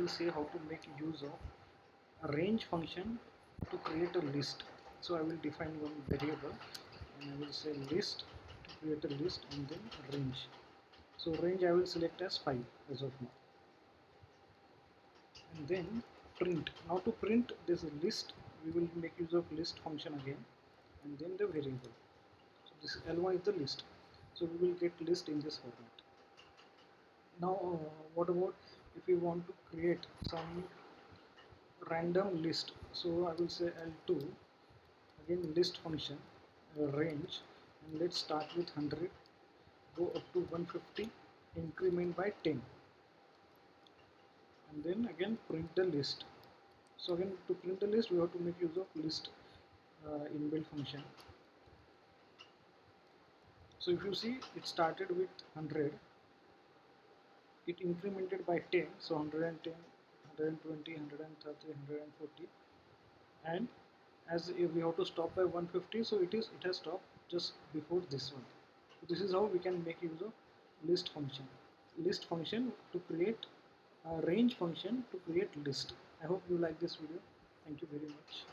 will say how to make use of a range function to create a list. So I will define one variable and I will say list to create a list and then range. So range I will select as 5 as of now, and then print. Now to print this list we will make use of list function again and then the variable. So this L1 is the list, so we will get list in this format. Now what about if we want to create some random list? So I will say L2 again list function range, and let's start with 100, go up to 150, increment by 10, and then again print the list. So again to print the list we have to make use of list inbuilt function. So if you see, it started with 100, it incremented by 10, so 110, 120, 130, 140, and as if we have to stop by 150, so it has stopped just before this one. So this is how we can make use of list function. List function to create a range function to create list. I hope you like this video. Thank you very much.